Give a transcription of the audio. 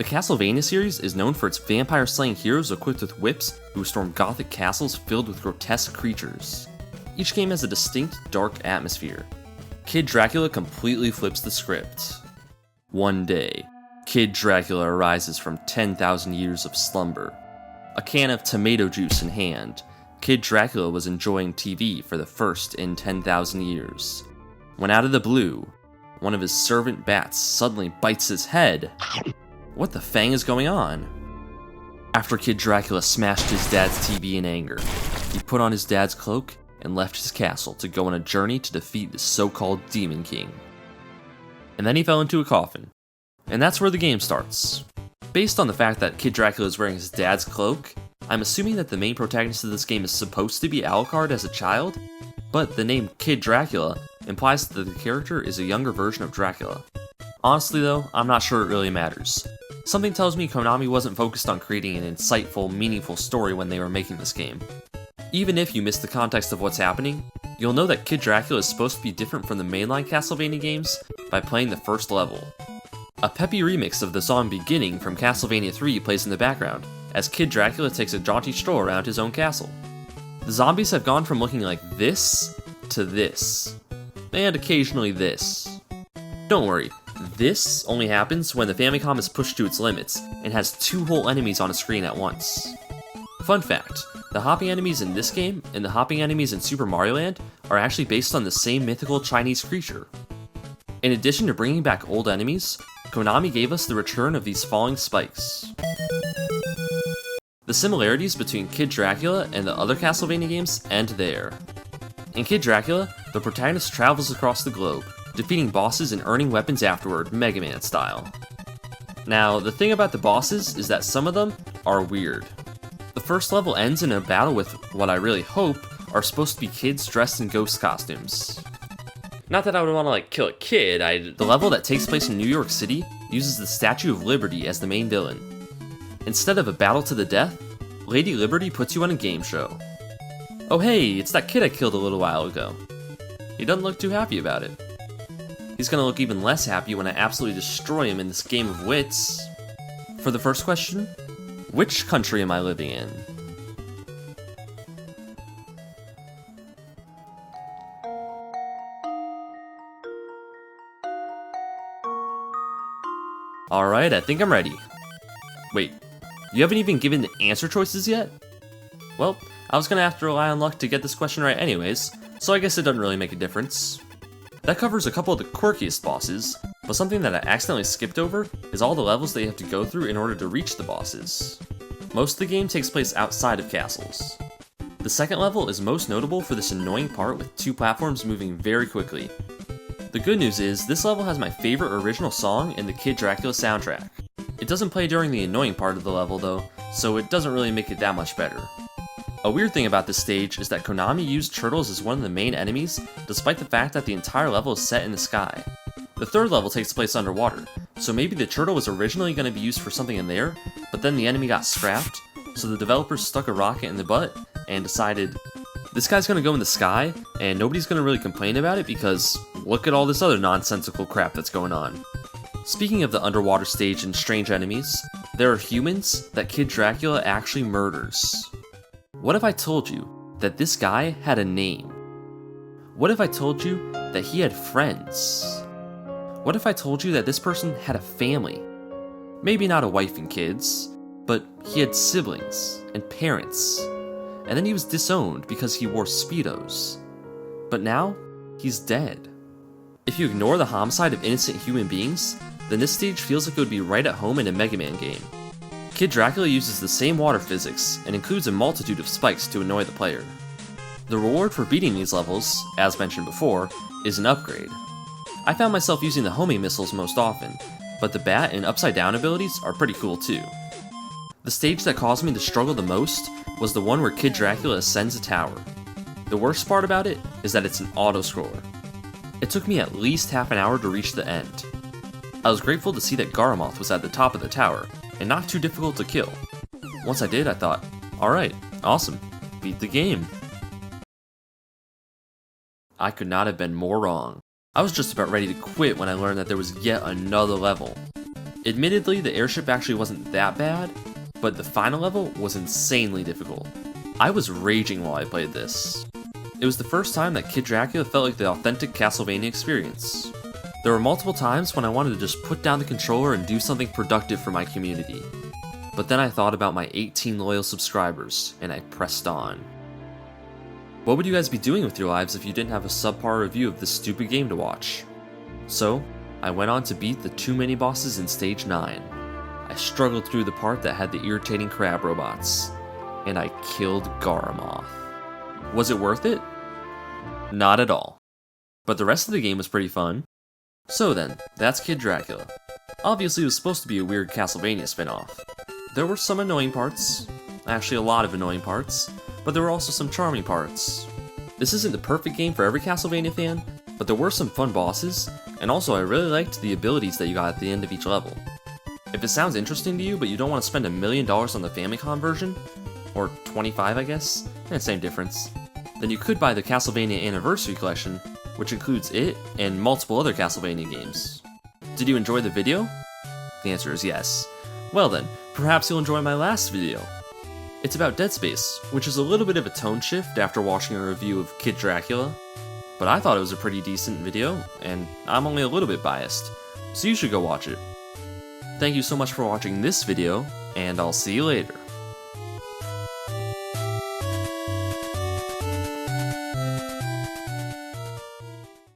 The Castlevania series is known for its vampire-slaying heroes equipped with whips who storm gothic castles filled with grotesque creatures. Each game has a distinct, dark atmosphere. Kid Dracula completely flips the script. One day, Kid Dracula arises from 10,000 years of slumber. A can of tomato juice in hand, Kid Dracula was enjoying TV for the first in 10,000 years. When out of the blue, one of his servant bats suddenly bites his head. What the fang is going on? After Kid Dracula smashed his dad's TV in anger, he put on his dad's cloak and left his castle to go on a journey to defeat the so-called Demon King. And then he fell into a coffin. And that's where the game starts. Based on the fact that Kid Dracula is wearing his dad's cloak, I'm assuming that the main protagonist of this game is supposed to be Alucard as a child, but the name Kid Dracula implies that the character is a younger version of Dracula. Honestly though, I'm not sure it really matters. Something tells me Konami wasn't focused on creating an insightful, meaningful story when they were making this game. Even if you miss the context of what's happening, you'll know that Kid Dracula is supposed to be different from the mainline Castlevania games by playing the first level. A peppy remix of the song Beginning from Castlevania 3 plays in the background, as Kid Dracula takes a jaunty stroll around his own castle. The zombies have gone from looking like this to this, and occasionally this. Don't worry, this only happens when the Famicom is pushed to its limits and has 2 whole enemies on a screen at once. Fun fact, the hopping enemies in this game and the hopping enemies in Super Mario Land are actually based on the same mythical Chinese creature. In addition to bringing back old enemies, Konami gave us the return of these falling spikes. The similarities between Kid Dracula and the other Castlevania games end there. In Kid Dracula, the protagonist travels across the globe, defeating bosses and earning weapons afterward, Mega Man style. Now, the thing about the bosses is that some of them are weird. The first level ends in a battle with what I really hope are supposed to be kids dressed in ghost costumes. Not that I would want to kill a kid, the level that takes place in New York City uses the Statue of Liberty as the main villain. Instead of a battle to the death, Lady Liberty puts you on a game show. Oh hey, it's that kid I killed a little while ago. He doesn't look too happy about it. He's gonna look even less happy when I absolutely destroy him in this game of wits. For the first question, which country am I living in? Alright, I think I'm ready. Wait, you haven't even given the answer choices yet? Well, I was gonna have to rely on luck to get this question right anyways, so I guess it doesn't really make a difference. That covers a couple of the quirkiest bosses, but something that I accidentally skipped over is all the levels that you have to go through in order to reach the bosses. Most of the game takes place outside of castles. The second level is most notable for this annoying part with 2 platforms moving very quickly. The good news is, this level has my favorite original song in the Kid Dracula soundtrack. It doesn't play during the annoying part of the level though, so it doesn't really make it that much better. A weird thing about this stage is that Konami used turtles as one of the main enemies, despite the fact that the entire level is set in the sky. The third level takes place underwater, so maybe the turtle was originally going to be used for something in there, but then the enemy got scrapped, so the developers stuck a rocket in the butt and decided, this guy's going to go in the sky, and nobody's going to really complain about it because look at all this other nonsensical crap that's going on. Speaking of the underwater stage and strange enemies, there are humans that Kid Dracula actually murders. What if I told you that this guy had a name? What if I told you that he had friends? What if I told you that this person had a family? Maybe not a wife and kids, but he had siblings and parents. And then he was disowned because he wore Speedos. But now, he's dead. If you ignore the homicide of innocent human beings, then this stage feels like it would be right at home in a Mega Man game. Kid Dracula uses the same water physics and includes a multitude of spikes to annoy the player. The reward for beating these levels, as mentioned before, is an upgrade. I found myself using the homing missiles most often, but the bat and upside down abilities are pretty cool too. The stage that caused me to struggle the most was the one where Kid Dracula ascends a tower. The worst part about it is that it's an auto-scroller. It took me at least half an hour to reach the end. I was grateful to see that Garamoth was at the top of the tower, and not too difficult to kill. Once I did, I thought, alright, awesome, beat the game. I could not have been more wrong. I was just about ready to quit when I learned that there was yet another level. Admittedly, the airship actually wasn't that bad, but the final level was insanely difficult. I was raging while I played this. It was the first time that Kid Dracula felt like the authentic Castlevania experience. There were multiple times when I wanted to just put down the controller and do something productive for my community. But then I thought about my 18 loyal subscribers, and I pressed on. What would you guys be doing with your lives if you didn't have a subpar review of this stupid game to watch? So, I went on to beat the 2 mini-bosses in Stage 9. I struggled through the part that had the irritating crab robots, and I killed Garamoth. Was it worth it? Not at all. But the rest of the game was pretty fun. So then, that's Kid Dracula. Obviously it was supposed to be a weird Castlevania spin-off. There were some annoying parts, actually a lot of annoying parts, but there were also some charming parts. This isn't the perfect game for every Castlevania fan, but there were some fun bosses, and also I really liked the abilities that you got at the end of each level. If it sounds interesting to you, but you don't want to spend $1 million on the Famicom version, or 25 I guess, same difference, then you could buy the Castlevania Anniversary Collection, which includes it and multiple other Castlevania games. Did you enjoy the video? The answer is yes. Well then, perhaps you'll enjoy my last video. It's about Dead Space, which is a little bit of a tone shift after watching a review of Kid Dracula, but I thought it was a pretty decent video, and I'm only a little bit biased, so you should go watch it. Thank you so much for watching this video, and I'll see you later.